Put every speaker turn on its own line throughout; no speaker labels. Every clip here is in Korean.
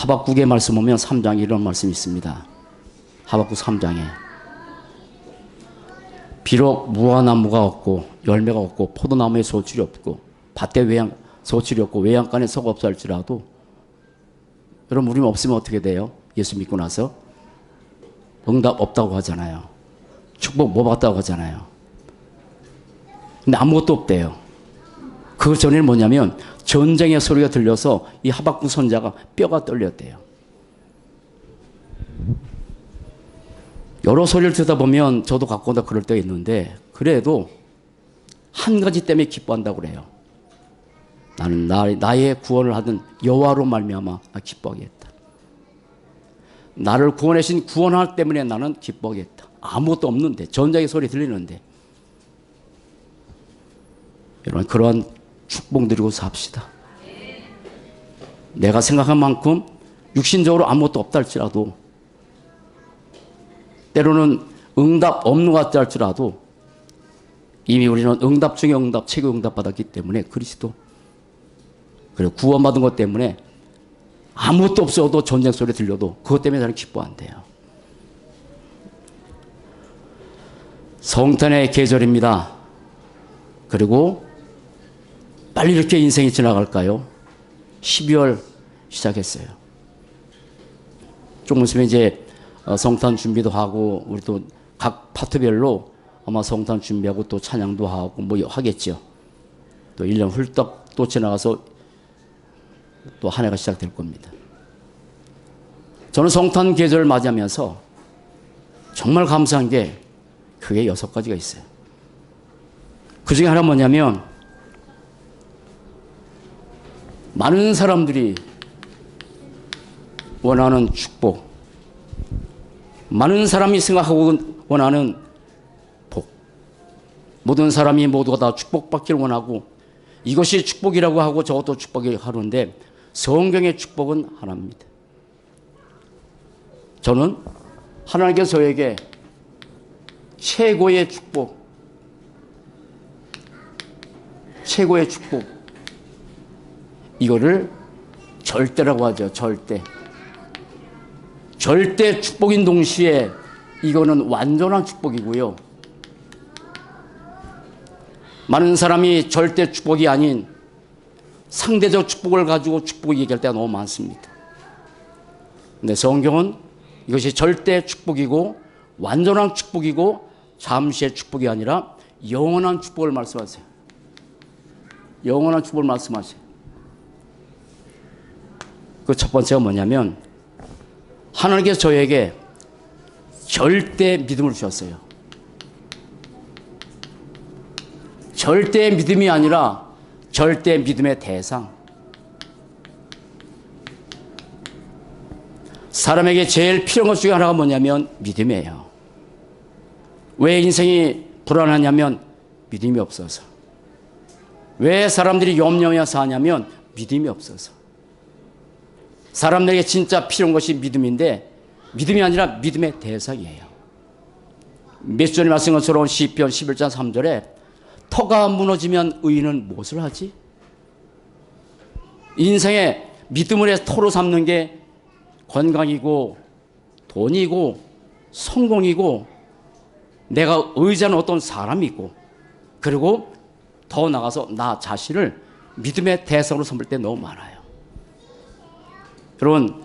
하박국의 말씀 보면 3장에 이런 말씀이 있습니다. 하박국 3장에 비록 무화나무가 없고 열매가 없고 포도나무에 소출이 없고 밭에 소출이 없고 외양간에 석 없어 할지라도, 여러분 우리 없으면 어떻게 돼요? 예수 믿고 나서 응답 없다고 하잖아요. 축복 못 받았다고 하잖아요. 근데 아무것도 없대요. 그 전에는 뭐냐면 전쟁의 소리가 들려서 이 하박국 선자가 뼈가 떨렸대요. 여러 소리를 듣다 보면 저도 갖고 온다 그럴 때가 있는데, 그래도 한 가지 때문에 기뻐한다고 그래요. 나는 나의 구원을 하던 여호와로 말미암아 나 기뻐하겠다. 나를 구원하신 구원할 때문에 나는 기뻐하겠다. 아무것도 없는데, 전쟁의 소리 들리는데. 여러분 그러한 축복 누리고 삽시다. 내가 생각한 만큼 육신적으로 아무것도 없다 할지라도, 때로는 응답 없는 것 같다 할지라도 이미 우리는 응답 중에 응답, 최고 응답 받았기 때문에 그리스도, 그리고 구원받은 것 때문에 아무것도 없어도 전쟁 소리 들려도 그것 때문에 나는 기뻐한대요. 성탄의 계절입니다. 그리고 빨리 이렇게 인생이 지나갈까요? 12월 시작했어요. 조금 있으면 이제 성탄 준비도 하고, 우리 또 각 파트별로 아마 성탄 준비하고 또 찬양도 하고 뭐 하겠죠. 또 1년 훌떡 또 지나가서 또 한 해가 시작될 겁니다. 저는 성탄 계절을 맞이하면서 정말 감사한 게 크게 6가지가 있어요. 그 중에 하나 뭐냐면, 많은 사람들이 원하는 축복, 많은 사람이 생각하고 원하는 복, 모든 사람이 모두가 다 축복받기를 원하고 이것이 축복이라고 하고 저것도 축복이라고 하는데, 성경의 축복은 하나입니다. 저는 하나님께서 저에게 최고의 축복, 최고의 축복, 이거를 절대라고 하죠. 절대. 절대 축복인 동시에 이거는 완전한 축복이고요. 많은 사람이 절대 축복이 아닌 상대적 축복을 가지고 축복을 얘기할 때가 너무 많습니다. 근데 성경은 이것이 절대 축복이고 완전한 축복이고 잠시의 축복이 아니라 영원한 축복을 말씀하세요. 영원한 축복을 말씀하세요. 그 첫 번째가 뭐냐면, 하나님께서 저에게 절대 믿음을 주셨어요. 절대 믿음이 아니라 절대 믿음의 대상. 사람에게 제일 필요한 것 중에 하나가 뭐냐면 믿음이에요. 왜 인생이 불안하냐면 믿음이 없어서. 왜 사람들이 염려하며 사냐면 믿음이 없어서. 사람들에게 진짜 필요한 것이 믿음인데 믿음이 아니라 믿음의 대상이에요. 몇 전에 말씀한 것처럼 시편 11장 3절에 터가 무너지면 의인은 무엇을 하지? 인생에 믿음을 해서 터로 삼는 게 건강이고 돈이고 성공이고 내가 의지하는 어떤 사람이 있고, 그리고 더 나가서 나 자신을 믿음의 대상으로 삼을 때 너무 많아요. 여러분,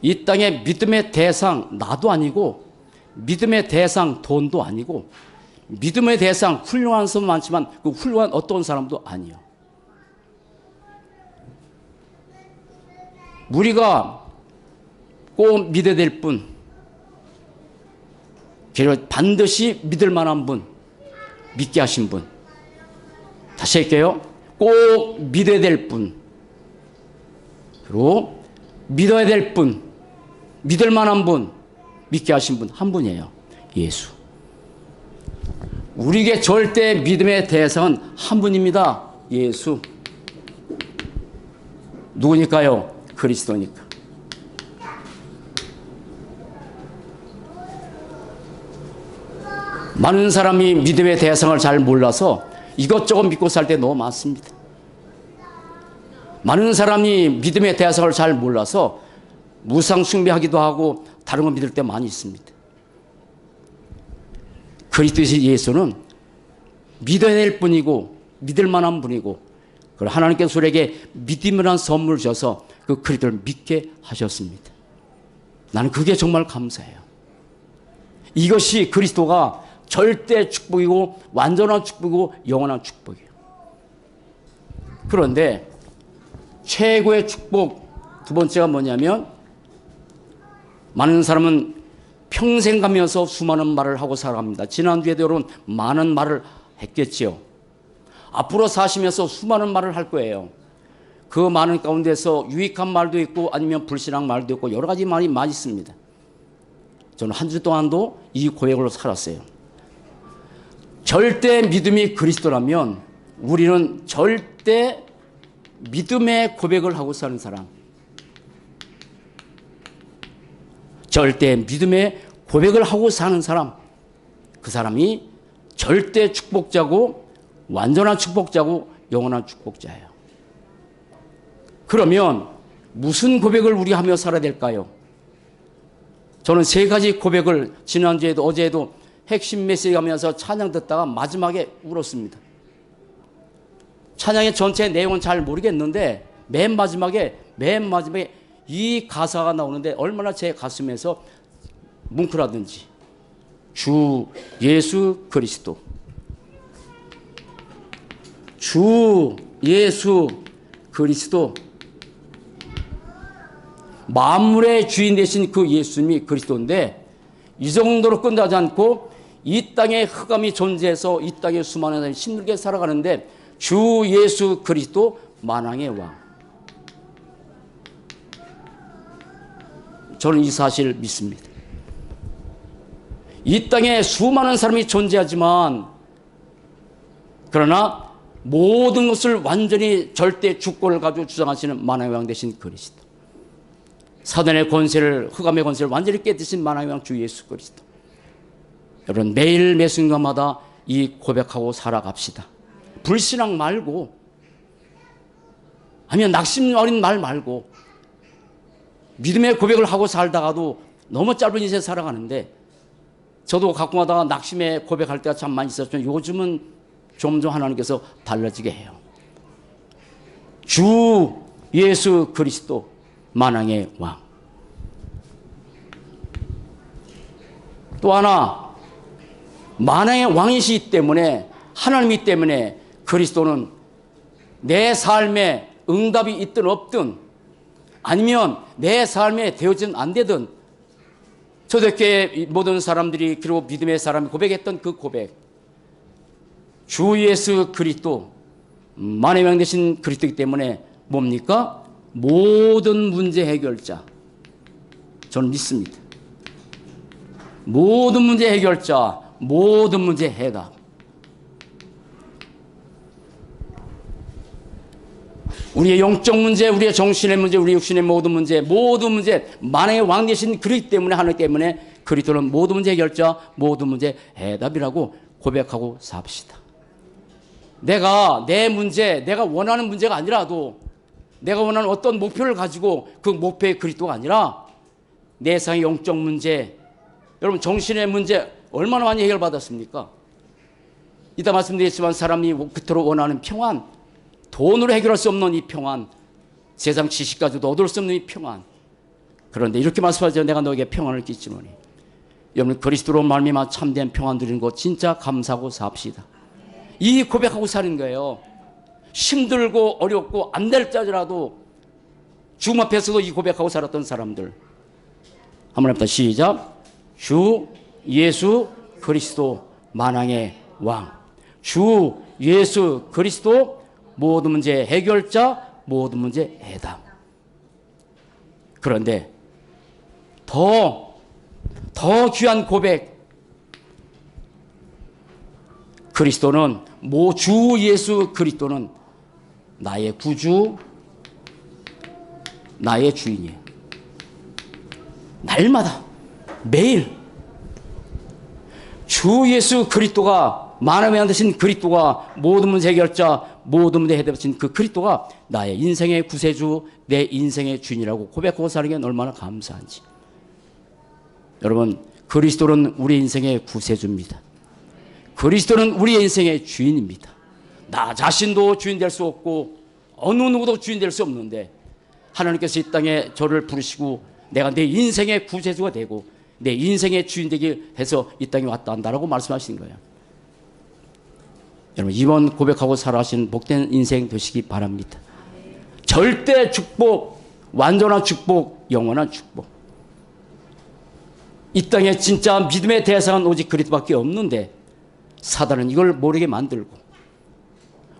이 땅에 믿음의 대상 나도 아니고, 믿음의 대상 돈도 아니고, 믿음의 대상 훌륭한 사람 많지만 그 훌륭한 어떤 사람도 아니요. 우리가 꼭 믿어야 될 분, 그리고 반드시 믿을 만한 분, 믿게 하신 분. 다시 할게요. 꼭 믿어야 될 분, 그리고 믿어야 될 분, 믿을 만한 분, 믿게 하신 분 한 분이에요. 예수. 우리에게 절대 믿음의 대상은 한 분입니다. 예수. 누구니까요? 그리스도니까. 많은 사람이 믿음의 대상을 잘 몰라서 이것저것 믿고 살 때 너무 많습니다. 많은 사람이 믿음의 대상을 잘 몰라서 무상 숭배하기도 하고 다른 거 믿을 때 많이 있습니다. 그리스도 예수는 믿어야 될 분이고 믿을 만한 분이고, 하나님께서 우리에게 믿음이라는 선물을 주셔서 그 그리스도를 믿게 하셨습니다. 나는 그게 정말 감사해요. 이것이 그리스도가 절대 축복이고 완전한 축복이고 영원한 축복이에요. 그런데 최고의 축복 두 번째가 뭐냐면, 많은 사람은 평생 가면서 수많은 말을 하고 살아갑니다. 지난주에도 여러분 많은 말을 했겠지요. 앞으로 사시면서 수많은 말을 할 거예요. 그 많은 가운데서 유익한 말도 있고 아니면 불신한 말도 있고 여러 가지 말이 많이 있습니다. 저는 한 주 동안도 이 고백으로 살았어요. 절대 믿음이 그리스도라면 우리는 절대 믿음의 고백을 하고 사는 사람, 절대 믿음의 고백을 하고 사는 사람, 그 사람이 절대 축복자고 완전한 축복자고 영원한 축복자예요. 그러면 무슨 고백을 우리 하며 살아야 될까요? 저는 세 가지 고백을 지난주에도 어제도 핵심 메시지 하면서 찬양 듣다가 마지막에 울었습니다. 찬양의 전체 내용은 잘 모르겠는데 맨 마지막에 이 가사가 나오는데 얼마나 제 가슴에서 뭉클하든지, 주 예수 그리스도, 주 예수 그리스도, 만물의 주인 되신 그 예수님이 그리스도인데, 이 정도로 끝나지 않고 이 땅에 흑암이 존재해서 이 땅에 수많은 사람이 힘들게 살아가는데 주 예수 그리스도 만왕의 왕. 저는 이 사실을 믿습니다. 이 땅에 수많은 사람이 존재하지만, 그러나 모든 것을 완전히 절대 주권을 가지고 주장하시는 만왕의 왕 되신 그리스도, 사단의 권세를, 흑암의 권세를 완전히 깨뜨신 만왕의 왕 주 예수 그리스도. 여러분, 매일 매 순간마다 이 고백하고 살아갑시다. 불신앙 말고, 아니면 낙심 어린 말 말고, 믿음의 고백을 하고 살다가도 너무 짧은 인생 살아가는데, 저도 가끔 하다가 낙심의 고백할 때가 참 많이 있었지만 요즘은 점점 하나님께서 달라지게 해요. 주 예수 그리스도 만왕의 왕. 또 하나, 만왕의 왕이시기 때문에, 하나님이기 때문에 그리스도는 내 삶에 응답이 있든 없든, 아니면 내 삶에 되어지든 안 되든, 초대교회 모든 사람들이, 그리고 믿음의 사람이 고백했던 그 고백, 주 예수 그리스도 만왕의 왕 되신 그리스도이기 때문에 뭡니까? 모든 문제 해결자. 저는 믿습니다. 모든 문제 해결자, 모든 문제 해답. 우리의 영적 문제, 우리의 정신의 문제, 우리 육신의 모든 문제 만왕의 왕 되신 그리스도 때문에, 하나님 때문에 그리스도는 모든 문제 해결자, 모든 문제 해답이라고 고백하고 삽시다. 내가 내 문제, 내가 원하는 문제가 아니라도, 내가 원하는 어떤 목표를 가지고 그 목표의 그리스도가 아니라 내 삶의 영적 문제, 여러분 정신의 문제 얼마나 많이 해결받았습니까? 이따 말씀드렸지만 사람이 그토록 원하는 평안, 돈으로 해결할 수 없는 이 평안, 세상 지식 가지고도 얻을 수 없는 이 평안. 그런데 이렇게 말씀하죠. 내가 너에게 평안을 끼치노니. 여러분, 그리스도로 말미암아 참된 평안 누리는 것 진짜 감사하고 삽시다. 이 고백하고 사는 거예요. 힘들고 어렵고 안 될 자라도 죽음 앞에서도 이 고백하고 살았던 사람들. 한번 해봅시다. 시작. 주 예수 그리스도 만왕의 왕. 주 예수 그리스도 모든 문제 해결자, 모든 문제 해답. 그런데 더 귀한 고백, 그리스도는, 주 예수 그리스도는 나의 구주, 나의 주인이에요. 날마다, 매일 주 예수 그리스도가, 만왕의 왕 되신 그리스도가 모든 문제 해결자, 모든 문제에 해답하신 그 그리스도가 나의 인생의 구세주, 내 인생의 주인이라고 고백하고 사는 게 얼마나 감사한지. 여러분, 그리스도는 우리 인생의 구세주입니다. 그리스도는 우리 인생의 주인입니다. 나 자신도 주인 될 수 없고 어느 누구도 주인 될 수 없는데 하나님께서 이 땅에 저를 부르시고 내가 내 인생의 구세주가 되고 내 인생의 주인 되기 해서 이 땅에 왔다 한다라고 말씀하신 거예요. 여러분, 이번 고백하고 살아가신 복된 인생 되시기 바랍니다. 절대 축복, 완전한 축복, 영원한 축복. 이 땅에 진짜 믿음의 대상은 오직 그리스도밖에 없는데 사단은 이걸 모르게 만들고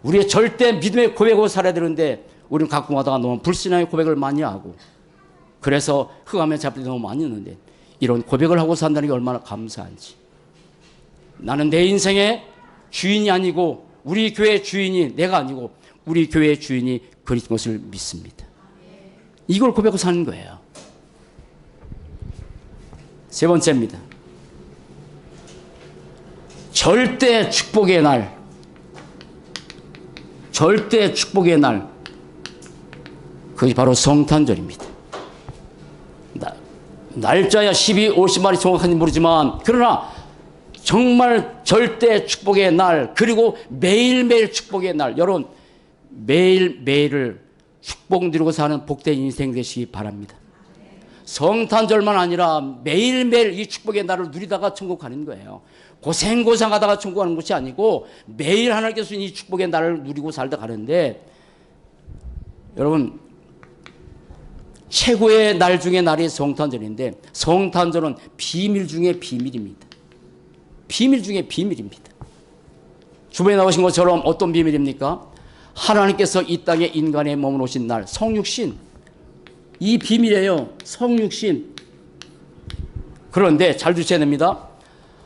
우리의 절대 믿음의 고백으로 살아야 되는데 우리는 가끔 하다가 너무 불신앙의 고백을 많이 하고 그래서 흑암에 잡힐 때 너무 많이 있는데 이런 고백을 하고 산다는 게 얼마나 감사한지. 나는 내 인생의 주인이 아니고 우리 교회의 주인이 내가 아니고 우리 교회의 주인이 그리스도 것을 믿습니다. 이걸 고백하고 사는 거예요. 세 번째입니다. 절대 축복의 날. 절대 축복의 날. 그것이 바로 성탄절입니다. 날짜야 12, 50만이 정확한지 모르지만 그러나 정말 절대 축복의 날, 그리고 매일매일 축복의 날. 여러분, 매일매일을 축복 누리고 사는 복된 인생 되시기 바랍니다. 성탄절만 아니라 매일매일 이 축복의 날을 누리다가 천국 가는 거예요. 고생하다가 천국 가는 것이 아니고 매일 하나님께서 이 축복의 날을 누리고 살다 가는데 여러분, 최고의 날 중에 날이 성탄절인데 성탄절은 비밀 중에 비밀입니다. 비밀 중에 비밀입니다. 주변에 나오신 것처럼 어떤 비밀입니까? 하나님께서 이 땅에 인간의 몸으로 오신 날, 성육신. 이 비밀이에요. 성육신. 그런데 잘 주셔야 됩니다.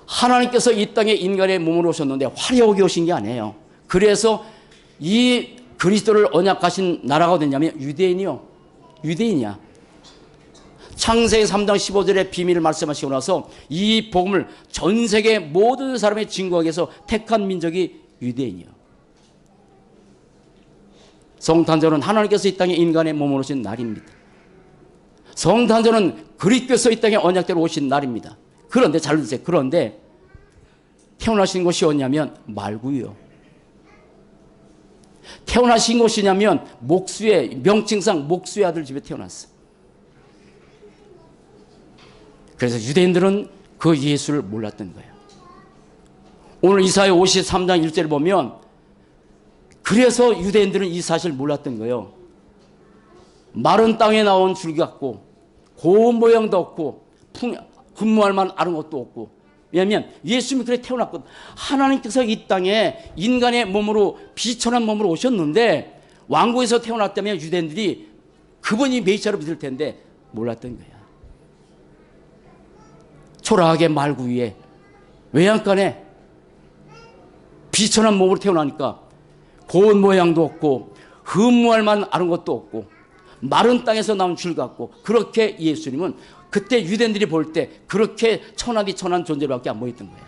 하나님께서 이 땅에 인간의 몸으로 오셨는데 화려하게 오신 게 아니에요. 그래서 이 그리스도를 언약하신 나라가 어디냐면 유대인이요. 유대인이야. 창세기 3장 15절의 비밀을 말씀하시고 나서 이 복음을 전 세계 모든 사람의 증거하기 위해서 택한 민족이 유대인이요. 성탄절은 하나님께서 이 땅에 인간의 몸으로 오신 날입니다. 성탄절은 그리스도께서 이 땅에 언약대로 오신 날입니다. 그런데 잘 들으세요. 그런데 태어나신 곳이 어디냐면 말구요. 태어나신 곳이냐면 목수의, 명칭상 목수의 아들 집에 태어났어. 그래서 유대인들은 그 예수를 몰랐던 거예요. 오늘 이사야 53장 1절을 보면 그래서 유대인들은 이 사실을 몰랐던 거예요. 마른 땅에 나온 줄 같고 고운 모양도 없고 흠모할 만한 아는 것도 없고. 왜냐하면 예수님이 그래 태어났거든. 하나님께서 이 땅에 인간의 몸으로 비천한 몸으로 오셨는데 왕국에서 태어났다면 유대인들이 그분이 메시아로 믿을 텐데 몰랐던 거야. 초라하게 말구 위에 외양간에 비천한 몸으로 태어나니까 고운 모양도 없고 흠모할 만한 아는 것도 없고 마른 땅에서 나온 줄 같고 그렇게 예수님은 그때 유대인들이 볼 때 그렇게 천하디 천한 존재로밖에 안 보였던 거예요.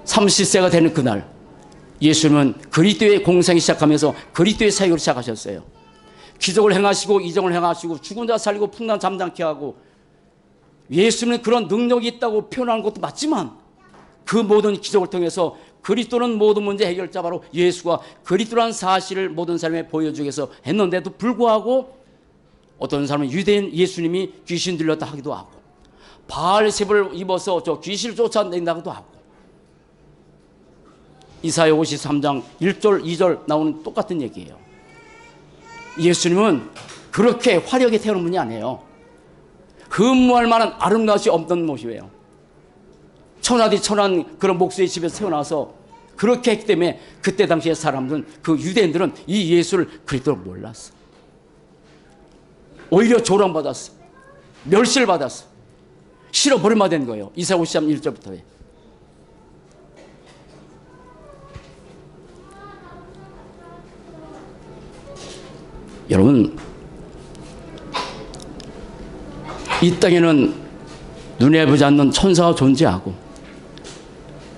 (30세가) 되는 그날 예수님은 그리스도의 공생이 시작하면서 그리스도의 사역을 시작하셨어요. 기적을 행하시고 이적을 행하시고 죽은 자 살리고 풍랑 잠잠케 하고 예수님은 그런 능력이 있다고 표현하는 것도 맞지만 그 모든 기적을 통해서 그리스도는 모든 문제 해결자 바로 예수가 그리스도라는 사실을 모든 사람에 보여주기 위해서 했는데도 불구하고 어떤 사람은 유대인 예수님이 귀신 들렸다 하기도 하고 바알세불을 입어서 저 귀신을 쫓아낸다고도 하고 이사야 53장 1절 2절 나오는 똑같은 얘기예요. 예수님은 그렇게 화려하게 태어난 분이 아니에요. 흠모할 만한 아름다움이 없던 모습이에요. 천하디 천한 그런 목수의 집에서 태어나서 그렇게 했기 때문에 그때 당시의 사람들은 그 유대인들은 이 예수를 그리스도로 몰랐어. 오히려 조롱받았어. 멸시를 받았어. 실어버림만 된 거예요. 이사야 53장 1절부터. 여러분, 이 땅에는 눈에 보지 않는 천사가 존재하고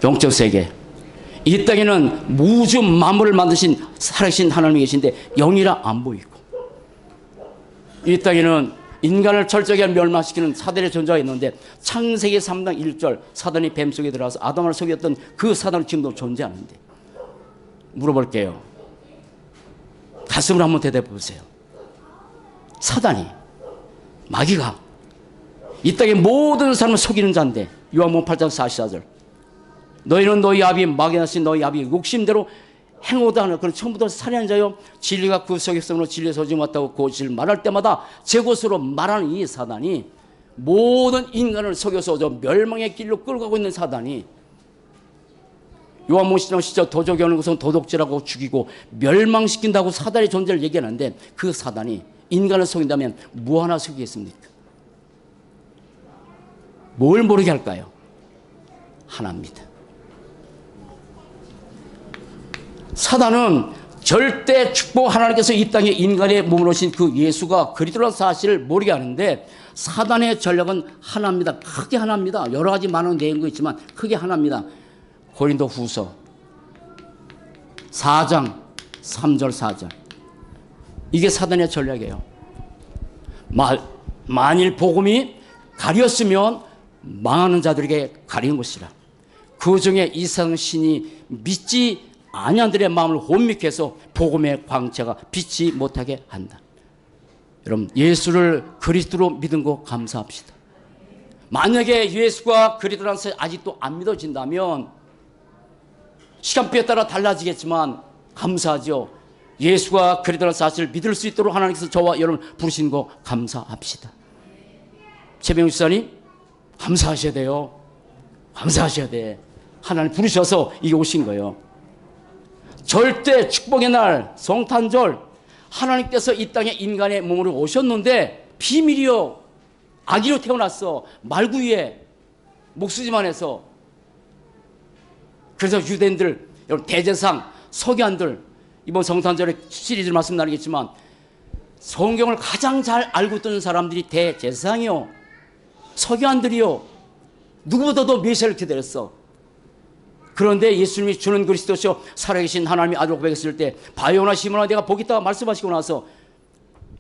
영적 세계. 이 땅에는 무주 만물을 만드신 살아계신 하나님이 계신데 영이라 안 보이고, 이 땅에는 인간을 철저하게 멸망시키는 사단의 존재가 있는데 창세기 3장 1절 사단이 뱀 속에 들어가서 아담을 속였던 그 사단은 지금도 존재하는데, 물어볼게요. 가슴을 한번 대답해 보세요. 사단이, 마귀가 이 땅의 모든 사람을 속이는 자인데, 요한복음 8장 44절 너희는 너희 아비 마귀 나신 너희 아비 욕심대로 행오다 하는 그런 처음부터 살인한 자요 진리가 그 속에 있으므로 진리의 소중히 왔다고 고지를 말할 때마다 제 것으로 말하는 이 사단이, 모든 인간을 속여서 저 멸망의 길로 끌고 가고 있는 사단이, 요한복음 10장 10절 도적이 오는 것은 도둑질하고 죽이고 멸망시킨다고 사단의 존재를 얘기하는데, 그 사단이 인간을 속인다면 뭐 하나 속이겠습니까? 뭘 모르게 할까요? 하나입니다. 사단은 절대 축복, 하나님께서 이 땅에 인간의 몸으로 오신 그 예수가 그리스도라는 사실을 모르게 하는데, 사단의 전략은 하나입니다. 크게 하나입니다. 여러 가지 많은 내용도 있지만 크게 하나입니다. 고린도 후서 4장 3절 4절 이게 사단의 전략이에요. 만일 복음이 가렸으면 망하는 자들에게 가리는 것이라. 그 중에 이상 신이 믿지 아냐들의 마음을 혼미케 해서 복음의 광채가 빛이 못하게 한다. 여러분, 예수를 그리스도로 믿은 거 감사합시다. 만약에 예수가 그리스도라는 사실 아직도 안 믿어진다면 시간표에 따라 달라지겠지만 감사하죠. 예수가 그리스도라는 사실을 믿을 수 있도록 하나님께서 저와 여러분 부르신 거 감사합시다. 최병욱 지사님 감사하셔야 돼요. 감사하셔야 돼. 하나님 부르셔서 이게 오신 거예요. 절대 축복의 날 성탄절, 하나님께서 이 땅에 인간의 몸으로 오셨는데 비밀이요, 아기로 태어났어. 말구이에 목수지만 해서. 그래서 유대인들, 여러분 대제상 서기관들, 이번 성탄절에 시리즈 말씀 나누겠지만 성경을 가장 잘 알고 있던 사람들이 대제사장이요, 서기관들이요, 누구보다도 메시아를 기다렸어. 그런데 예수님이 주는 그리스도시요 살아계신 하나님의 아들을 고백했을 때, 바요나 시몬아 내가 복이 있다 말씀하시고 나서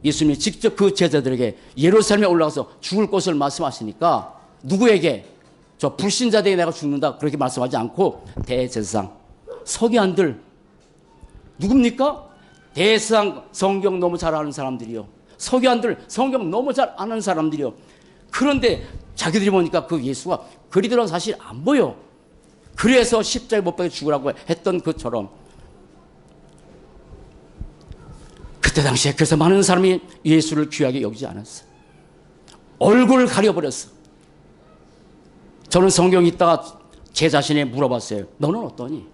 예수님이 직접 그 제자들에게 예루살렘에 올라가서 죽을 것을 말씀하시니까, 누구에게? 저 불신자들에게 내가 죽는다 그렇게 말씀하지 않고 대제사장, 서기관들, 누굽니까? 대제사장 성경 너무 잘 아는 사람들이요, 서기관들 성경 너무 잘 아는 사람들이요. 그런데 자기들이 보니까 그 예수가 그리스도라는 사실 안 보여. 그래서 십자가에 못 박혀 죽으라고 했던 것처럼, 그때 당시에 그래서 많은 사람이 예수를 귀하게 여기지 않았어. 얼굴을 가려버렸어. 저는 성경 읽다가 제 자신에 물어봤어요. 너는 어떠니?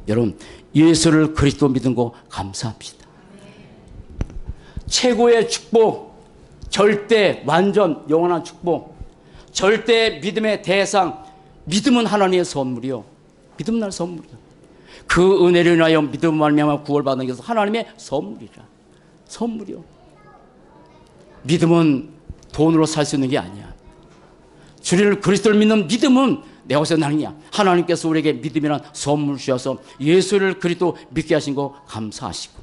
여러분, 예수를 그리스도 믿은 거 감사합시다. 최고의 축복, 절대 완전 영원한 축복, 절대 믿음의 대상, 믿음은 하나님의 선물이요. 믿음은 하나님의 선물이요. 그 은혜를 인하여 믿음을 말미암아 구원받는 것은 하나님의 선물이라. 선물이요. 믿음은 돈으로 살 수 있는 게 아니야. 주를 그리스도를 믿는 믿음은 내가 어디서 나는 게 아니야. 하나님께서 우리에게 믿음이란 선물 주셔서 예수를 그리스도 믿게 하신 거 감사하시고,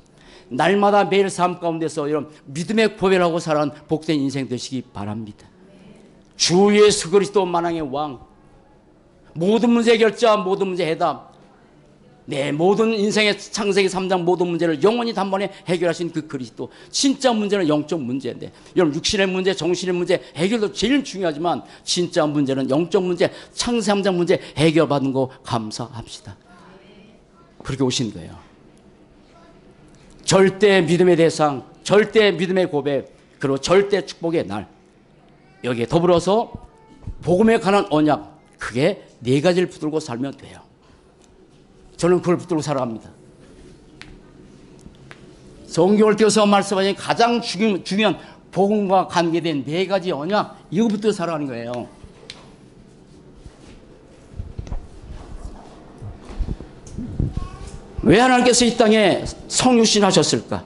날마다 매일 삶 가운데서 이런 믿음의 고백하고 살아가는 복된 인생 되시기 바랍니다. 주 예수 그리스도 만왕의 왕, 모든 문제 해결자, 모든 문제 해답, 내 모든 인생의 창세기 3장 모든 문제를 영원히 단번에 해결하신 그 그리스도. 진짜 문제는 영적 문제인데, 여러분 육신의 문제, 정신의 문제 해결도 제일 중요하지만 진짜 문제는 영적 문제, 창세기 3장 문제 해결받는 거 감사합시다. 그렇게 오신 거예요. 절대 믿음의 대상, 절대 믿음의 고백, 그리고 절대 축복의 날, 여기에 더불어서 복음에 관한 언약, 그게 네 가지를 붙들고 살면 돼요. 저는 그걸 붙들고 살아갑니다. 성경을 띄어서 말씀하신 가장 중요한 복음과 관계된 네 가지 언약, 이거 붙들고 살아가는 거예요. 왜 하나님께서 이 땅에 성육신 하셨을까?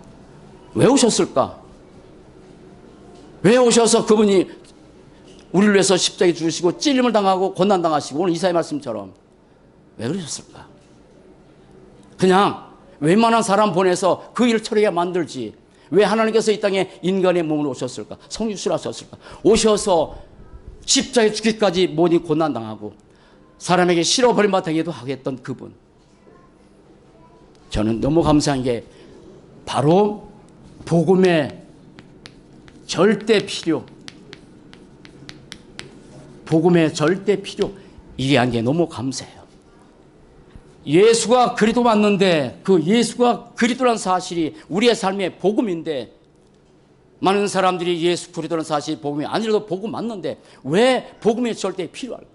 왜 오셨을까? 왜 오셔서 그분이 우리를 위해서 십자가에 죽으시고 찔림을 당하고 고난당하시고 오늘 이사의 말씀처럼 왜 그러셨을까? 그냥 웬만한 사람 보내서 그 일을 처리하게 만들지 왜 하나님께서 이 땅에 인간의 몸으로 오셨을까? 성육신을 하셨을까? 오셔서 십자가에 죽기까지 모든 고난당하고 사람에게 실어버림받아 되기도 하겠던 그분. 저는 너무 감사한 게 바로 복음의 절대 필요, 복음의 절대 필요, 이게 한 게 너무 감사해요. 예수가 그리스도 맞는데 그 예수가 그리스도라는 사실이 우리의 삶의 복음인데 많은 사람들이 예수 그리스도라는 사실이 복음이 아니라도 복음 맞는데 왜 복음의 절대 필요할까?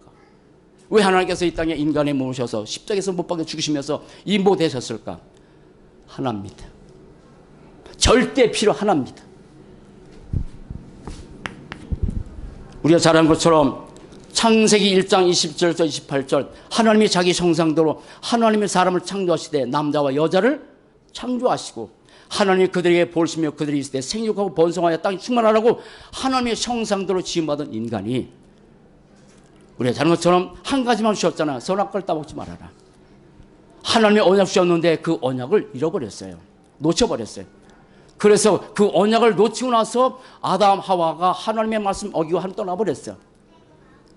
왜 하나님께서 이 땅에 인간에 모으셔서 십자가에서 못 박혀 죽으시면서 인보되셨을까? 하나입니다. 절대 필요 하나입니다. 우리가 잘 아는 것처럼 창세기 1장 20절부터 28절 하나님이 자기 형상대로 하나님의 사람을 창조하시되 남자와 여자를 창조하시고 하나님이 그들에게 볼시며 그들이 있을 때 생육하고 번성하여 땅이 충만하라고 하나님의 형상대로 지음받은 인간이 우리가 잘 아는 것처럼 한 가지만 주셨잖아. 선악과를 따먹지 말아라. 하나님의 언약 주셨는데 그 언약을 잃어버렸어요. 놓쳐버렸어요. 그래서 그 언약을 놓치고 나서 아담 하와가 하나님의 말씀 어기고 하늘 떠나버렸어요.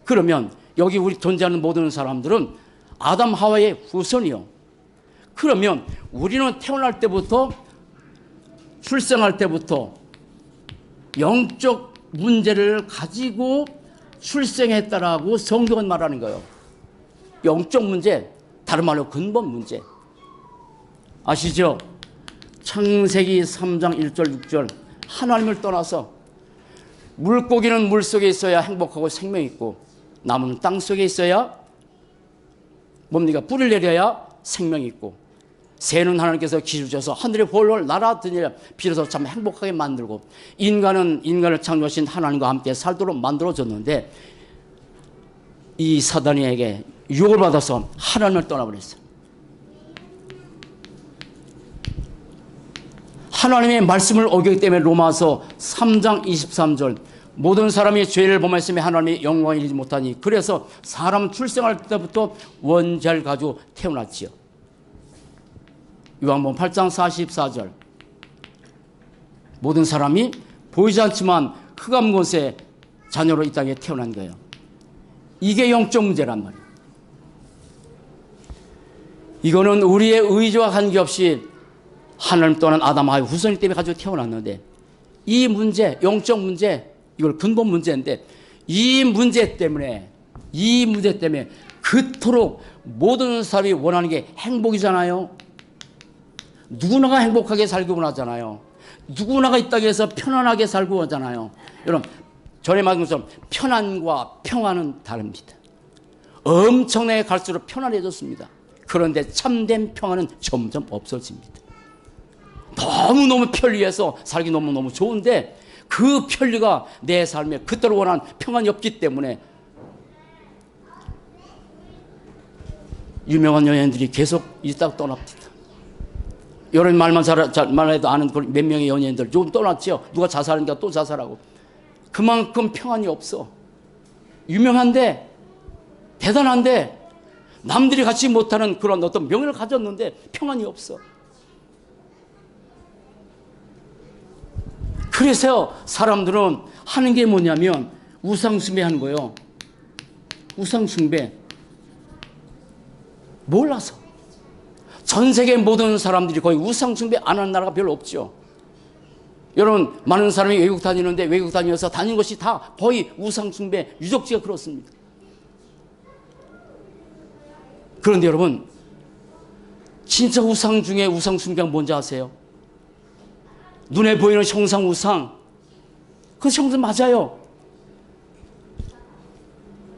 그러면 여기 우리 존재하는 모든 사람들은 아담 하와의 후손이요. 그러면 우리는 태어날 때부터 출생할 때부터 영적 문제를 가지고 출생했다라고 성경은 말하는 거예요. 영적 문제, 다른 말로 근본 문제. 아시죠? 창세기 3장 1절 6절 하나님을 떠나서 물고기는 물속에 있어야 행복하고 생명이 있고 나무는 땅속에 있어야 뭡니까? 뿌리를 내려야 생명이 있고 새는 하나님께서 기르셔서 하늘에 홀홀 날아다니려 비로소 참 행복하게 만들고 인간을 창조하신 하나님과 함께 살도록 만들어졌는데 이 사단에게 유혹을 받아서 하나님을 떠나버렸어요. 하나님의 말씀을 어기기 때문에 로마서 3장 23절 모든 사람이 죄를 범했으며 하나님의 영광을 이루지 못하니 그래서 사람 출생할 때부터 원죄를 가지고 태어났지요. 요한복음 8장 44절 모든 사람이 보이지 않지만 흑암 곳에 자녀로 이 땅에 태어난 거예요. 이게 영적 문제란 말이에요. 이거는 우리의 의지와 관계없이 하나님 떠난 아담 하와 후손이 때문에 가지고 태어났는데 이 문제, 영적 문제, 이걸 근본 문제인데 이 문제 때문에 그토록 모든 사람이 원하는 게 행복이잖아요. 누구나가 행복하게 살기 원하잖아요. 누구나가 이 땅에서 편안하게 살고 원하잖아요. 여러분 전에 말한 것처럼 편안과 평안은 다릅니다. 엄청나게 갈수록 편안해졌습니다. 그런데 참된 평안은 점점 없어집니다. 너무너무 편리해서 살기 너무너무 좋은데 그 편리가 내 삶에 그토록 원하는 평안이 없기 때문에 유명한 연예인들이 계속 있다가 떠납니다. 이런 말만 말해도 아는 몇 명의 연예인들 조금 떠났죠. 누가 자살하니까 또 자살하고 그만큼 평안이 없어. 유명한데 대단한데 남들이 갖지 못하는 그런 어떤 명예를 가졌는데 평안이 없어. 그래서 사람들은 하는 게 뭐냐면 우상숭배하는 거예요. 우상숭배. 몰라서. 전 세계 모든 사람들이 거의 우상숭배 안 하는 나라가 별로 없죠. 여러분 많은 사람이 외국 다니는데 외국 다니면서 다닌 것이 다 거의 우상숭배 유적지가 그렇습니다. 그런데 여러분 진짜 우상 중에 우상숭배가 뭔지 아세요? 눈에 보이는 형상 우상 그 형상 맞아요.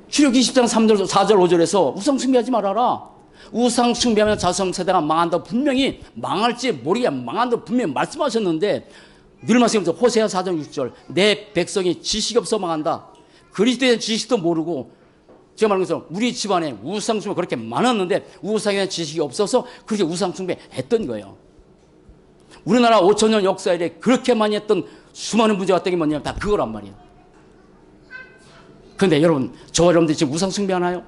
출애굽기 20장 3절 4절 5절에서 우상 숭배하지 말아라. 우상 숭배하면 자손세대가 망한다. 분명히 망할지 모르게 망한다 분명히 말씀하셨는데 늘 말씀하면서 호세아 4장 6절 내 백성이 지식이 없어 망한다. 그리스도에 대한 지식도 모르고 제가 말한 것처럼 우리 집안에 우상 숭배 그렇게 많았는데 우상에 대한 지식이 없어서 그렇게 우상 숭배했던 거예요. 우리나라 5,000년 역사에 그렇게 많이 했던 수많은 문제가 어떤 게 뭐냐면 다 그거란 말이에요. 그런데 여러분, 저와 여러분들 지금 우상 숭배하나요?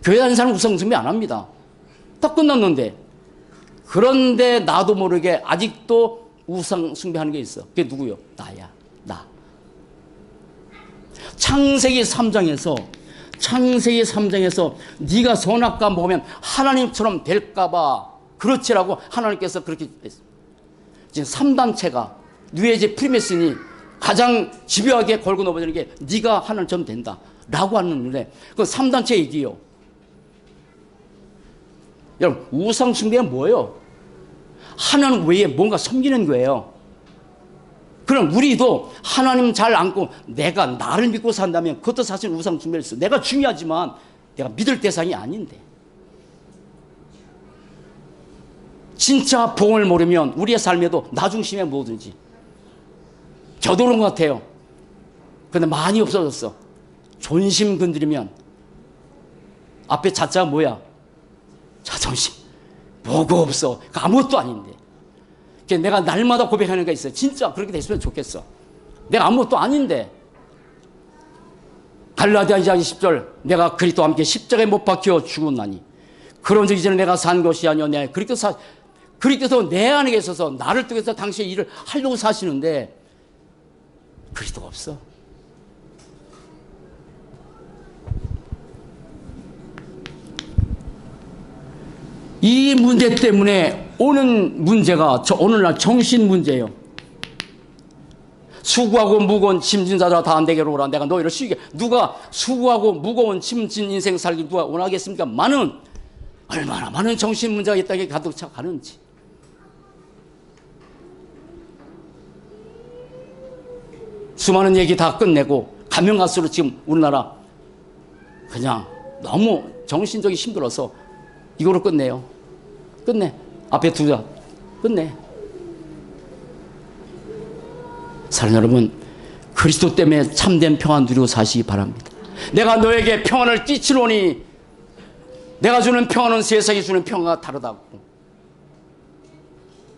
교회 다니는 사람 우상 숭배 안 합니다. 다 끝났는데. 그런데 나도 모르게 아직도 우상 숭배하는 게 있어. 그게 누구요? 나야. 나. 창세기 3장에서 네가 선악과 먹으면 하나님처럼 될까봐 그렇지라고 하나님께서 그렇게 했어요. 지금 3단체가 뉴에이지 프리메슨이 가장 집요하게 걸고 넘어지는 게 네가 하나님처럼 된다 라고 하는데 그건 3단체 얘기예요. 여러분, 우상 숭배는 뭐예요? 하나님 외에 뭔가 섬기는 거예요. 그럼 우리도 하나님 잘 안고 내가 나를 믿고 산다면 그것도 사실 우상 숭배를 했어. 내가 중요하지만 내가 믿을 대상이 아닌데. 진짜 복음을 모르면 우리의 삶에도 나 중심에 뭐든지. 저도 그런 것 같아요. 그런데 많이 없어졌어. 존심 건드리면 앞에 자자가 뭐야? 자존심. 뭐가 없어. 아무것도 아닌데. 내가 날마다 고백하는 게 있어요. 진짜 그렇게 됐으면 좋겠어. 내가 아무것도 아닌데. 갈라디아 2장 10절 내가 그리스도와 함께 십자가에 못 박혀 죽었나니 그런즉 이제는 내가 산 것이 아니요 내 그리스도서 내 안에 있어서 나를 통해서 당신의 일을 하려고 사시는데 그리스도가 없어. 이 문제 때문에 오는 문제가 오늘날 정신 문제예요. 수고하고 무거운 짐진 자들아 다 내게로 오라. 내가 너희를 쉬게. 누가 수고하고 무거운 짐진 인생 살기 누가 원하겠습니까? 얼마나 많은 정신 문제가 이 땅에 가득 차 가는지. 수많은 얘기 다 끝내고 가면 갈수록 지금 우리나라 그냥 너무 정신적이 힘들어서 이거로 끝내요. 끝내. 앞에 두자. 끝내. 사랑하는 여러분, 그리스도 때문에 참된 평안 누리고 사시기 바랍니다. 내가 너에게 평안을 끼치노니 내가 주는 평안은 세상이 주는 평안과 다르다고.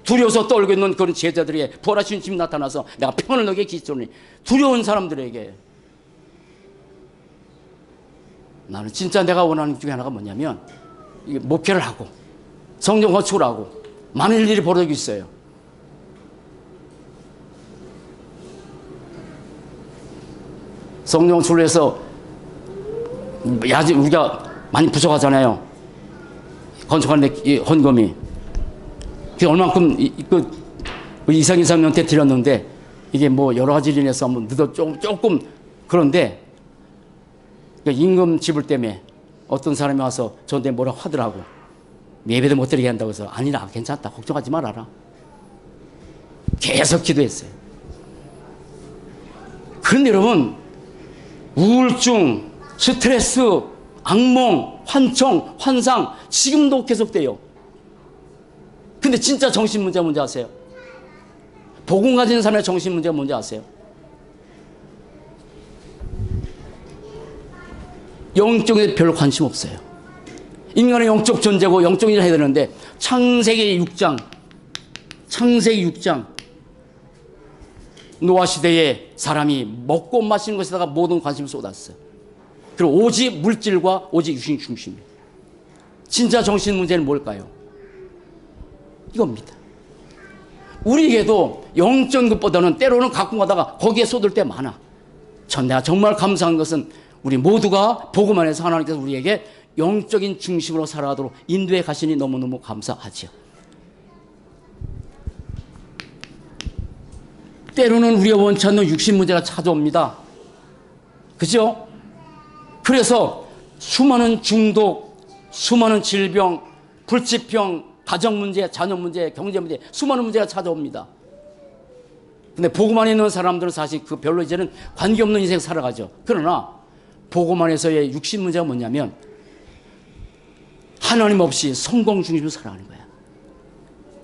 두려워서 떨고 있는 그런 제자들에게 부활하신 주님이 나타나서 내가 평안을 너에게 끼치노니 두려운 사람들에게 나는 진짜 내가 원하는 것 중에 하나가 뭐냐면 목회를 하고 성경 건축을 하고 많은 일들이 벌어지고 있어요. 성경 건축을 해서 우리가 많이 부족하잖아요. 건축하는데 헌금이 얼만큼 이상민한테 드렸는데 이게 뭐 여러 가지 일로 인해서 한번 늦어 조금 그런데 임금 지불 때문에 어떤 사람이 와서 저한테 뭐라고 하더라고. 예배도 못 드리게 한다고 해서 아니라 괜찮다 걱정하지 말아라. 계속 기도했어요. 그런데 여러분, 우울증, 스트레스, 악몽, 환청, 환상 지금도 계속돼요. 근데 진짜 정신 문제가 뭔지 아세요? 복음 가진 사람의 정신 문제가 뭔지 아세요? 영적에 별로 관심 없어요. 인간은 영적 존재고 영적 일을 해야 되는데 창세기 6장 노아 시대에 사람이 먹고 마시는 것에다가 모든 관심을 쏟았어요. 그리고 오직 물질과 오직 육신 중심이에요. 진짜 정신 문제는 뭘까요? 이겁니다. 우리에게도 영적 것보다는 때로는 가끔 가다가 거기에 쏟을 때 많아. 내가 정말 감사한 것은 우리 모두가 복음 안에서 하나님께서 우리에게 영적인 중심으로 살아가도록 인도해 가시니 너무너무 감사하지요. 때로는 우리가 원치 않는 육신 문제가 찾아옵니다. 그죠? 그래서 수많은 중독, 수많은 질병, 불치병, 가정 문제, 자녀 문제, 경제 문제, 수많은 문제가 찾아옵니다. 근데 복음 안에 있는 사람들은 사실 그 별로 이제는 관계없는 인생 살아가죠. 그러나 복음 안에서의 육신 문제가 뭐냐면 하나님 없이 성공 중심으로 살아가는 거야.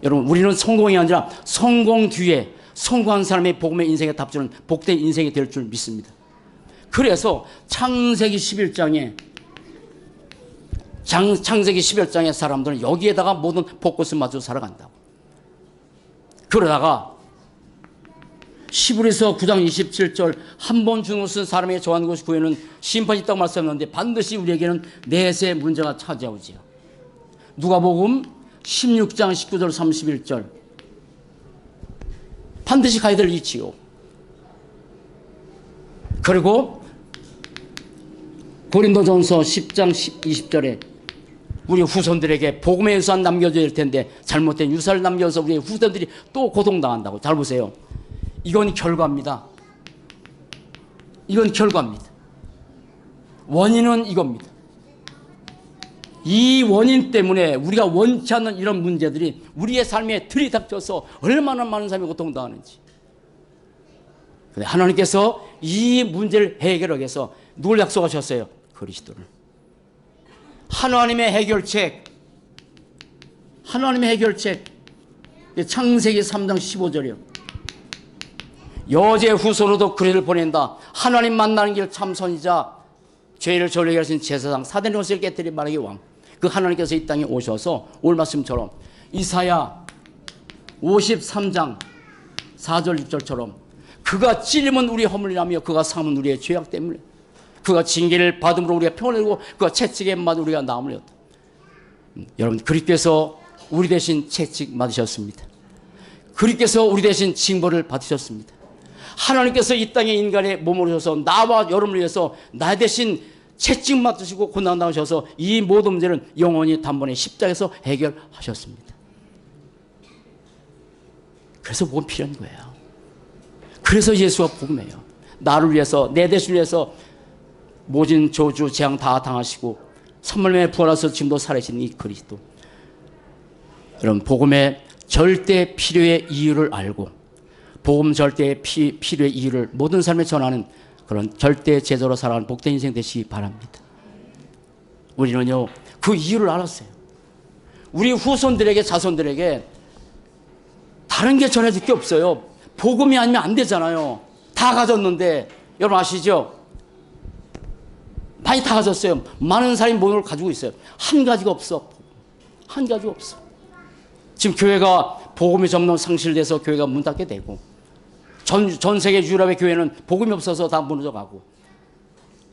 여러분, 우리는 성공이 아니라 성공 뒤에 성공한 사람의 복음의 인생에 답주는 복된 인생이 될 줄 믿습니다. 그래서 창세기 11장의 사람들은 여기에다가 모든 복꽃을 맞춰 살아간다고. 그러다가 시브리서 9장 27절 한 번 죽는 것은 사람에게 정한 것이 후에는 심판이 있다고 말씀하는데 반드시 우리에게는 내세 문제가 찾아오지요. 누가복음 16장 19절 31절 반드시 가야 될 이치요. 그리고 고린도전서 10장 20절에 우리 후손들에게 복음의 유산 남겨줘야 될 텐데 잘못된 유산을 남겨서 우리 후손들이 또 고통당한다고. 잘 보세요. 이건 결과입니다. 이건 결과입니다. 원인은 이겁니다. 이 원인 때문에 우리가 원치 않는 이런 문제들이 우리의 삶에 들이닥쳐서 얼마나 많은 사람이 고통당하는지. 근데 하나님께서 이 문제를 해결하기 위해서 누굴 약속하셨어요? 그리스도를. 하나님의 해결책. 하나님의 해결책. 창세기 3장 15절이요. 여제 후손으로도 그리스도를 보낸다. 하나님 만나는 길 참선이자 죄를 전하게 하신 제사장 사단의 것을 깨뜨린 만왕의 왕. 그 하나님께서 이 땅에 오셔서 오늘 말씀처럼 이사야 53장 4절 6절처럼 그가 찔림은 우리의 허물이라며 그가 상은 우리의 죄악 때문에 그가 징계를 받음으로 우리가 평안을 얻고 그가 채찍에 맞아 우리가 나음을 얻었다. 여러분 그리스도께서 우리 대신 채찍 맞으셨습니다. 그리스도께서 우리 대신 징벌을 받으셨습니다. 하나님께서 이 땅에 인간의 몸으로 오셔서 나와 여러분을 위해서 나 대신 채찍 맞으시고 고난 당하셔서 이 모든 문제는 영원히 단번에 십자가에서 해결하셨습니다. 그래서 복음 필요한 거예요. 그래서 예수가 복음이에요. 나를 위해서 내 대신을 위해서 모진 저주 재앙 다 당하시고 선물에 부활하셔서 지금도 살아계신 이 그리스도. 여러분 복음의 절대 필요의 이유를 알고 복음 절대 필요의 이유를 모든 삶에 전하는 그런 절대 제자로 살아가는 복된 인생 되시기 바랍니다. 우리는요 그 이유를 알았어요. 우리 후손들에게 자손들에게 다른 게 전해질 게 없어요. 복음이 아니면 안 되잖아요. 다 가졌는데 여러분 아시죠? 많이 다 가졌어요. 많은 사람이 모든 걸 가지고 있어요. 한 가지가 없어. 한 가지가 없어. 지금 교회가 복음이 점점 상실돼서 교회가 문 닫게 되고 전 세계 유럽의 교회는 복음이 없어서 다 무너져가고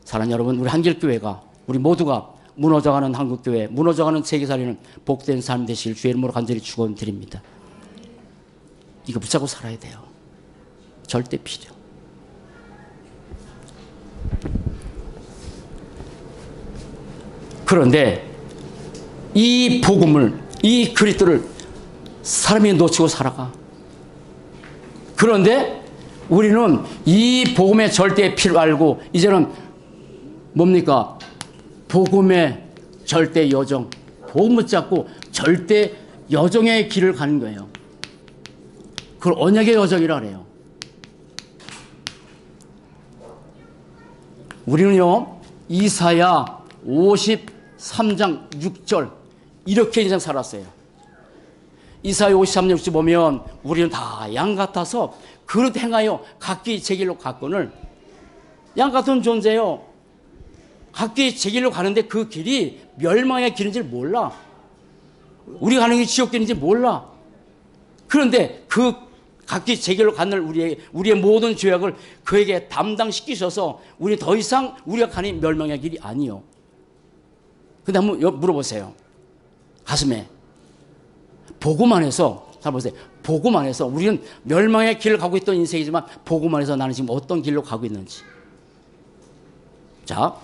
사랑하는 여러분 우리 한길교회가 우리 모두가 무너져가는 한국교회 무너져가는 세계살이는 복된 삶 되실 주의 이름으로 간절히 축원드립니다. 이거 붙잡고 살아야 돼요. 절대 필요. 그런데 이 복음을 이 그리스도를 사람이 놓치고 살아가. 그런데 우리는 이 복음의 절대 필요를 알고 이제는 뭡니까? 복음의 절대 여정. 복음 붙잡고 절대 여정의 길을 가는 거예요. 그걸 언약의 여정이라 그래요. 우리는요 이사야 53장 6절 이렇게 인생 살았어요. 이사야 53장 6절 보면 우리는 다 양 같아서 그릇 행하여 각기 제 길로 갔거늘. 양 같은 존재요. 각기 제 길로 가는데 그 길이 멸망의 길인지 몰라. 우리가 가는 게 지옥 길인지 몰라. 그런데 그 각기 제 길로 가는 우리의 모든 죄악을 그에게 담당시키셔서 우리 더 이상 우리가 가는 멸망의 길이 아니요. 근데 한번 물어보세요. 가슴에. 복음 안에서 잘 보세요. 복음 안에서 우리는 멸망의 길을 가고 있던 인생이지만 복음 안에서 나는 지금 어떤 길로 가고 있는지. 자,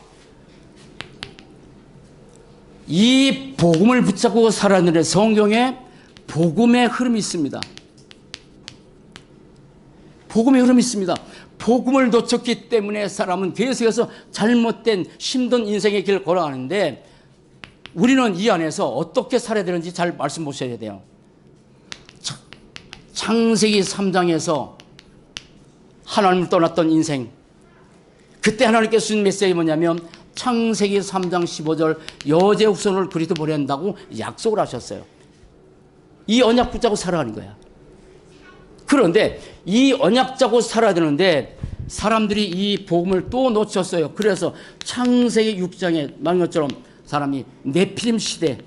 이 복음을 붙잡고 살아내는 성경에 복음의 흐름이 있습니다. 복음의 흐름이 있습니다. 복음을 놓쳤기 때문에 사람은 계속해서 잘못된 힘든 인생의 길을 걸어가는데 우리는 이 안에서 어떻게 살아야 되는지 잘 말씀 보셔야 돼요. 창세기 3장에서 하나님을 떠났던 인생. 그때 하나님께서 주신 메시지가 뭐냐면 창세기 3장 15절 여제 후손을 그리스도 보낸다고 약속을 하셨어요. 이 언약 붙잡고 살아가는 거야. 그런데 이 언약 잡고 살아야 되는데 사람들이 이 복음을 또 놓쳤어요. 그래서 창세기 6장에 말한 것처럼 사람이 네피림 시대,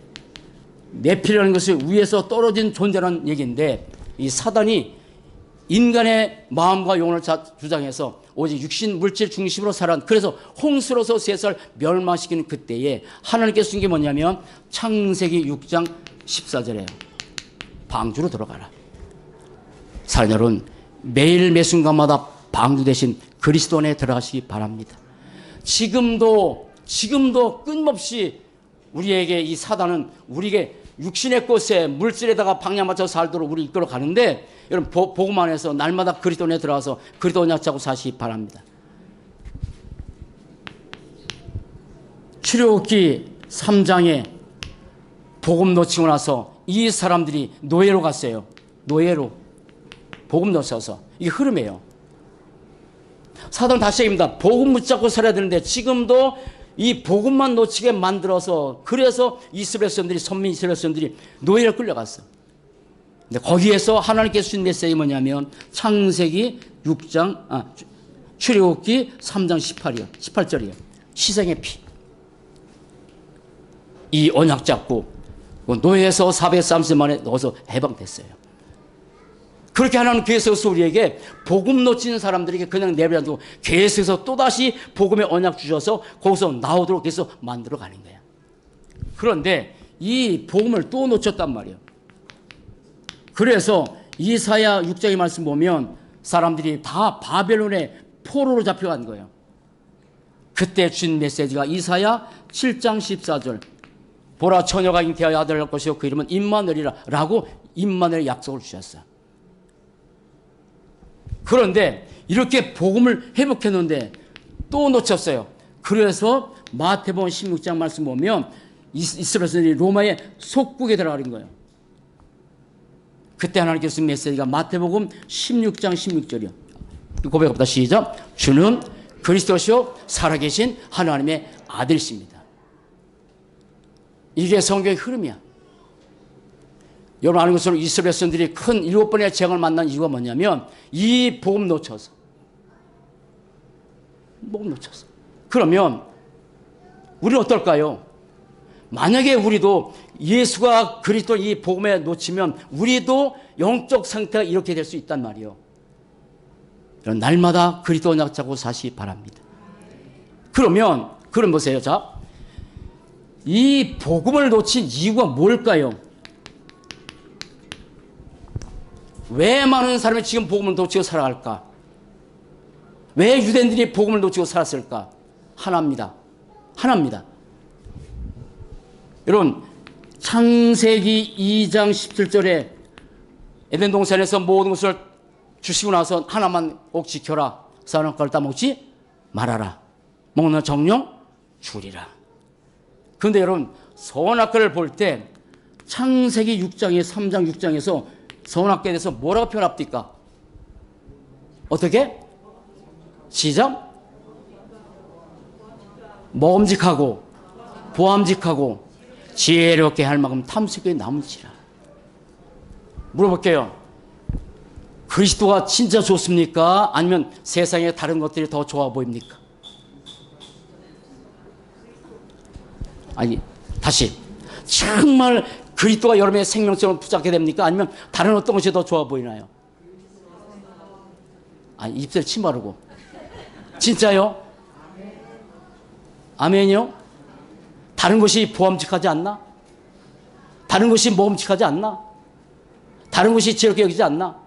네피림이라는 것이 위에서 떨어진 존재라는 얘기인데 이 사단이 인간의 마음과 영혼을 주장해서 오직 육신 물질 중심으로 살아온, 그래서 홍수로서 세상을 멸망시키는 그때에 하나님께서 주신 게 뭐냐면 창세기 6장 14절에요. 방주로 들어가라. 사랑 여러분, 매일 매 순간마다 방주 대신 그리스도 안에 들어가시기 바랍니다. 지금도 끊임없이 우리에게 이 사단은 우리에게 육신의 것에 물질에다가 방향 맞춰서 살도록 우리 이끌어 가는데, 여러분 복음 안에서 날마다 그리스도 안에 들어가서 그리스도 언약 잡고 사시기 바랍니다. 출애굽기 3장에 복음 놓치고 나서 이 사람들이 노예로 갔어요. 노예로 복음 놓쳐서. 이게 흐름이에요. 사단은 다시 얘기합니다. 복음 붙잡고 살아야 되는데 지금도 이 복음만 놓치게 만들어서, 그래서 이스라엘 사람들이, 선민 이스라엘 사람들이 노예로 끌려갔어. 근데 거기에서 하나님께서 주신 메시지 뭐냐면 창세기 6장, 출애굽기 3장 18절이에요. 희생의 피. 이 언약 잡고 노예에서 430년 만에 넣어서 해방됐어요. 그렇게 하나님 계속해서 우리에게 복음 놓치는 사람들에게 그냥 내버려 두고 계속해서 또다시 복음의 언약 주셔서 거기서 나오도록 계속 만들어 가는 거야. 그런데 이 복음을 또 놓쳤단 말이에요. 그래서 이사야 6장의 말씀 보면 사람들이 다 바벨론의 포로로 잡혀간 거예요. 그때 준 메시지가 이사야 7장 14절. 보라, 처녀가 잉태하여 아들을 낳을 것이요 그 이름은 임마누엘이라 라고 임마누엘의 약속을 주셨어요. 그런데 이렇게 복음을 회복했는데 또 놓쳤어요. 그래서 마태복음 16장 말씀 보면 이스라엘이 로마의 속국에 들어가는 거예요. 그때 하나님께서 쓴 메시지가 마태복음 16장 16절이요. 고백합니다. 시작. 주는 그리스도시요 살아계신 하나님의 아들이십니다. 이게 성경의 흐름이야. 여러분 아는 것처럼 이스라엘 백성들이 큰 7번의 재앙을 만난 이유가 뭐냐면 이 복음 놓쳐서. 복음 놓쳐서. 그러면 우리는 어떨까요? 만약에 우리도 예수가 그리스도 이 복음에 놓치면 우리도 영적 상태가 이렇게 될 수 있단 말이에요. 날마다 그리스도 언약 잡고 사시기 바랍니다. 그럼 보세요. 자, 이 복음을 놓친 이유가 뭘까요? 왜 많은 사람이 지금 복음을 놓치고 살아갈까? 왜 유대인들이 복음을 놓치고 살았을까? 하나입니다. 여러분 창세기 2장 17절에 에덴 동산에서 모든 것을 주시고 나서 하나만 꼭 지켜라. 선악과를 따먹지 말아라. 먹는 정령 주리라. 그런데 여러분 선악과를 볼 때 창세기 6장에 3장 6장에서 선악과에 대해서 뭐라고 표현합니까? 어떻게? 시작. 먹음직하고 보암직하고 지혜롭게 할 만큼 탐스럽게 남을지라. 물어볼게요. 그리스도가 진짜 좋습니까? 아니면 세상에 다른 것들이 더 좋아 보입니까? 아니, 다시. 정말 그리스도가 여러분의 생명처럼 붙잡게 됩니까? 아니면 다른 어떤 것이 더 좋아 보이나요? 아니, 입술 침 바르고. 진짜요? 아멘이요? 다른 것이 보암직하지 않나? 다른 것이 모험직하지 않나? 다른 것이 지혜롭게 여기지 않나?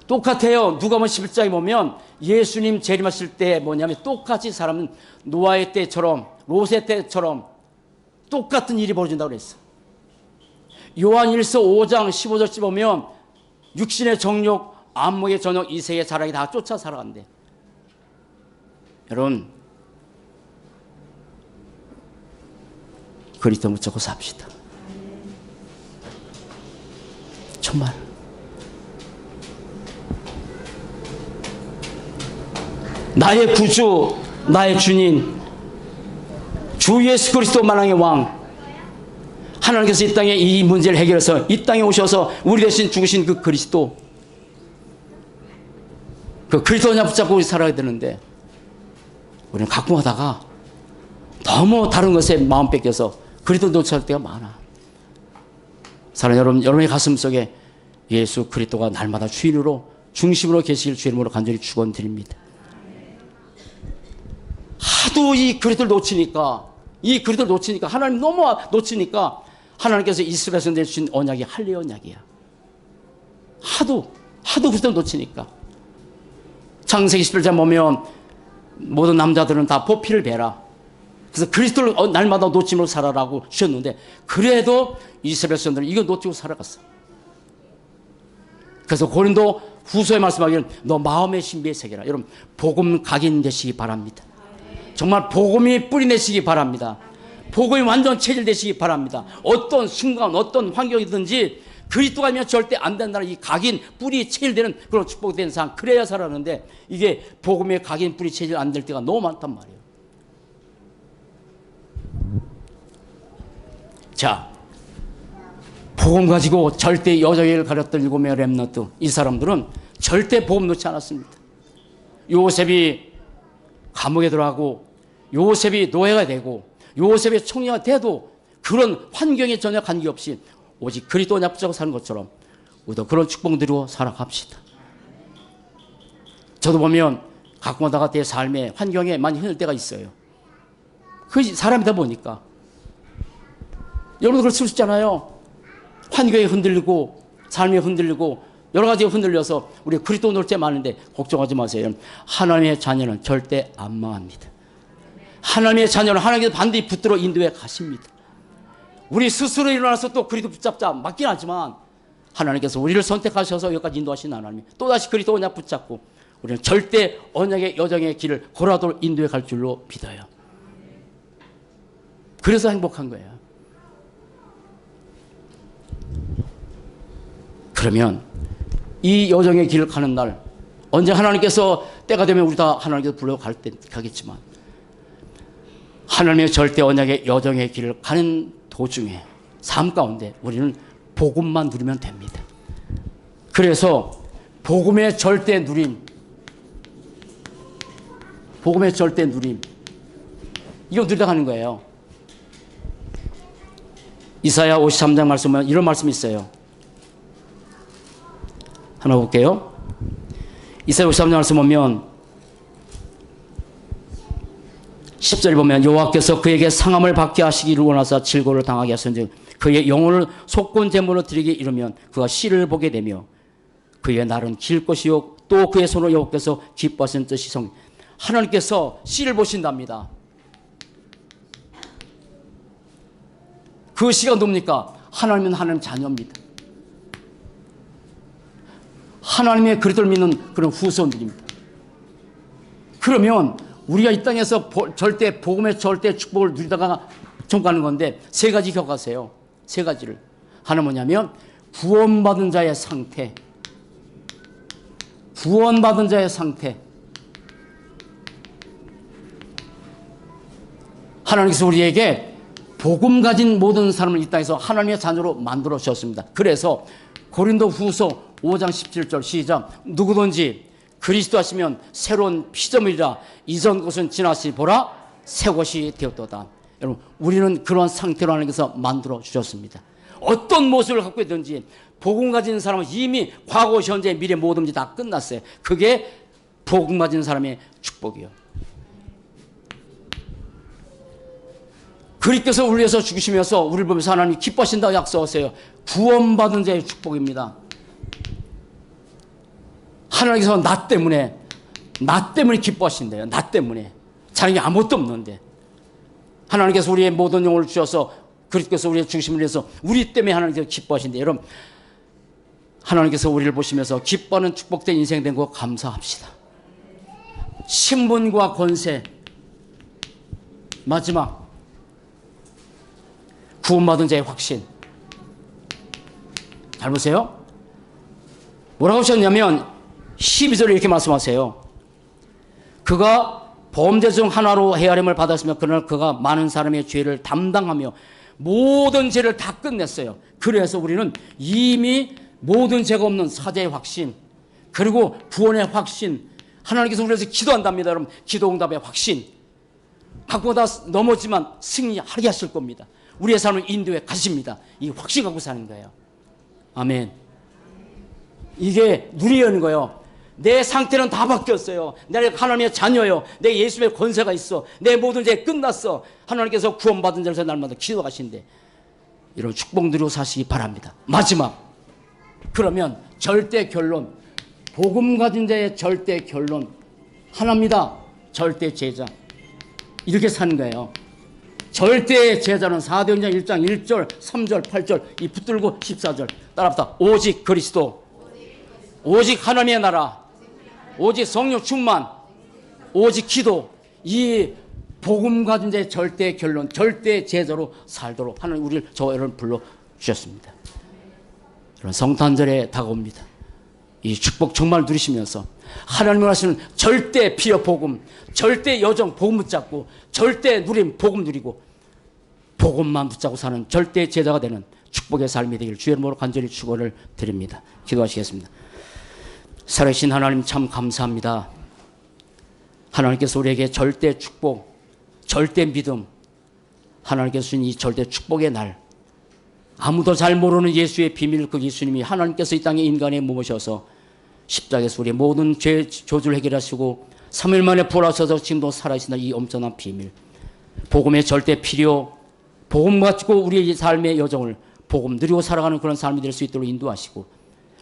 똑같아요. 누가복음 11장에 보면 예수님 재림하실 때 뭐냐면 똑같이 사람은 노아의 때처럼 롯의 때처럼 똑같은 일이 벌어진다고 그랬어. 요한일서 5장 15절쯤 보면 육신의 정욕, 안목의 전욕, 이 세계 자랑이 다 쫓아 살아간대. 여러분 그리스도 붙잡고 삽시다. 정말 나의 구주, 나의 주님, 주 예수 그리스도 만왕의 왕, 하나님께서 이 땅에 이 문제를 해결해서 이 땅에 오셔서 우리 대신 죽으신 그 그리스도, 그 그리스도 그냥 붙잡고 우리 살아야 되는데 우리는 가끔 하다가 너무 다른 것에 마음 뺏겨서 그리스도 놓칠 때가 많아. 사랑하는 여러분, 여러분의 가슴 속에 예수 그리스도가 날마다 주인으로 중심으로 계시길 주 이름으로 간절히 축원드립니다. 하도 이 그리스도를 놓치니까 하나님 너무 놓치니까 하나님께서 이스라엘에서 내주신 언약이 할례 언약이야. 하도 그리스도를 놓치니까. 창세기 11장 보면 모든 남자들은 다 보피를 베라. 그래서 그리스도를 날마다 놓침으로 살아라고 주셨는데 그래도 이스라엘 백성들은 이거 놓치고 살아갔어. 그래서 고린도 후서에 말씀하기를 너 마음의 신비의 세계라. 여러분 복음 각인되시기 바랍니다. 정말 복음이 뿌리내시기 바랍니다. 복음이 완전 체질되시기 바랍니다. 어떤 순간 어떤 환경이든지 그리스도가 아니면 절대 안 된다는 이 각인 뿌리 체질되는 그런 축복된 삶 그래야 살았는데 이게 복음의 각인 뿌리 체질 안 될 때가 너무 많단 말이에요. 자, 복음 가지고 절대 여정을 가렸던 일곱의 렘넌트 이 사람들은 절대 복음 놓지 않았습니다. 요셉이 감옥에 들어가고 요셉이 노예가 되고 요셉이 총리가 돼도 그런 환경에 전혀 관계없이 오직 그리스도 언약 붙잡고 사는 것처럼 우리도 그런 축복 누리고 살아갑시다. 저도 보면 가끔가다가 내 삶의 환경에 많이 흔들 때가 있어요. 그 사람이다 보니까 여러분도 그럴 수 있잖아요. 환경이 흔들리고 삶이 흔들리고 여러 가지가 흔들려서 우리 그리스도 놓을 때 많은데 걱정하지 마세요. 하나님의 자녀는 절대 안 망합니다. 하나님의 자녀는 하나님께서 반드시 붙들어 인도해 가십니다. 우리 스스로 일어나서 또 그리스도 붙잡자 맞긴 하지만 하나님께서 우리를 선택하셔서 여기까지 인도하신 하나님이 또다시 그리스도 언약 붙잡고 우리는 절대 언약의 여정의 길을 고라도 인도해 갈 줄로 믿어요. 그래서 행복한 거예요. 그러면 이 여정의 길을 가는 날 언제 하나님께서 때가 되면 우리 다 하나님께서 불러갈 때 가겠지만 하나님의 절대 언약의 여정의 길을 가는 도중에 삶 가운데 우리는 복음만 누리면 됩니다. 그래서 복음의 절대 누림 이거 누리다 가는 거예요. 이사야 53장 말씀 보면 이런 말씀이 있어요. 하나 볼게요. 이사야 53장 말씀 보면 10절에 보면 여호와께서 그에게 상함을 받게 하시기를 원하사 질고를 당하게 하셨는지 그의 영혼을 속건 제물로 드리게 이르면 그가 씨를 보게 되며 그의 날은 길 것이요 또 그의 손을 여호와께서 기뻐하시는 뜻이 성. 하나님께서 씨를 보신답니다. 그 씨가 뭡니까? 하나님은 하나님 자녀입니다. 하나님의 그리스도를 믿는 그런 후손들입니다. 그러면 우리가 이 땅에서 절대 복음의 절대 축복을 누리다가 전가하는 건데 세 가지 기억하세요. 세 가지를. 하나 뭐냐면 구원받은 자의 상태. 구원받은 자의 상태. 하나님께서 우리에게 복음 가진 모든 사람을 이 땅에서 하나님의 자녀로 만들어 주셨습니다. 그래서 고린도 후서 5장 17절 시작. 누구든지 그리스도 하시면 새로운 피조물이라 이전 것은 지나시 보라 새 것이 되었도다. 여러분 우리는 그런 상태로 하나님께서 만들어 주셨습니다. 어떤 모습을 갖고 있든지 복음 가진 사람은 이미 과거 현재 미래 모든 게 다 끝났어요. 그게 복음 가진 사람의 축복이에요. 그리스도께서 우리 위해서 죽으시면서 우리를 보면서 하나님 기뻐하신다고 약속하세요. 구원받은 자의 축복입니다. 하나님께서 나 때문에 기뻐하신대요. 나 때문에. 자기가 아무것도 없는데. 하나님께서 우리의 모든 영혼을 주셔서 그리스도께서 우리의 중심을 위해서 우리 때문에 하나님께서 기뻐하신대요. 여러분 하나님께서 우리를 보시면서 기뻐하는 축복된 인생 된 거 감사합시다. 신분과 권세 마지막 구원받은 자의 확신. 잘 보세요. 뭐라고 하셨냐면 12절에 이렇게 말씀하세요. 그가 범죄 중 하나로 헤아림을 받았으며 그러나 그가 많은 사람의 죄를 담당하며 모든 죄를 다 끝냈어요. 그래서 우리는 이미 모든 죄가 없는 사죄의 확신 그리고 구원의 확신 하나님께서 우리에서 기도한답니다. 여러분 기도 응답의 확신 갖고 다 넘어지만 승리하게 하실 겁니다. 우리의 삶을 인도에 가십니다. 이 확신 갖고 사는 거예요. 아멘. 이게 누리는 거예요. 내 상태는 다 바뀌었어요. 내가 하나님의 자녀예요. 내 예수의 권세가 있어. 내 모든 죄 끝났어. 하나님께서 구원받은 자로서 날마다 기도하신대. 이런 축복 누리고 사시기 바랍니다. 마지막. 그러면 절대 결론. 복음 가진 자의 절대 결론. 하나입니다. 절대 제자. 이렇게 사는 거예요. 절대 제자는 사도행전 1장 1절, 3절, 8절 이 붙들고 14절 따라합시다. 오직 그리스도, 오직 하나님의 나라, 오직 성령 충만, 오직 기도. 이 복음 가진 자의 절대 결론, 절대 제자로 살도록 하나님 우리를 저와 여러분 불러주셨습니다. 이런 성탄절에 다가옵니다. 이 축복 정말 누리시면서 하나님을 하시는 절대 피어 복음, 절대 여정 복음 붙잡고 절대 누림 복음 누리고 복음만 붙잡고 사는 절대 제자가 되는 축복의 삶이 되기를 주의 이름으로 간절히 축원을 드립니다. 기도하시겠습니다. 살아계신 하나님 참 감사합니다. 하나님께서 우리에게 절대 축복, 절대 믿음, 하나님께서 주신 이 절대 축복의 날, 아무도 잘 모르는 예수의 비밀 그 예수님이 하나님께서 이 땅에 인간에 머무셔서 십자가에서 우리의 모든 죄 저주를 해결하시고 3일 만에 부활하셔서 지금도 살아계시는 이 엄청난 비밀, 복음의 절대 필요, 복음 가지고 우리의 삶의 여정을 복음 누리고 살아가는 그런 삶이 될 수 있도록 인도하시고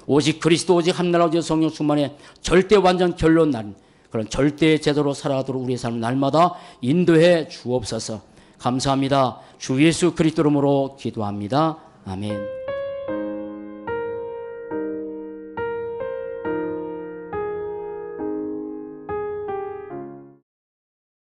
오직 그리스도 오직 한나라 오직 성령 충만의 절대 완전 결론 난 그런 절대 제도로 살아가도록 우리의 삶을 날마다 인도해 주옵소서. 감사합니다. 주 예수 그리스도 이름으로 기도합니다. 아멘.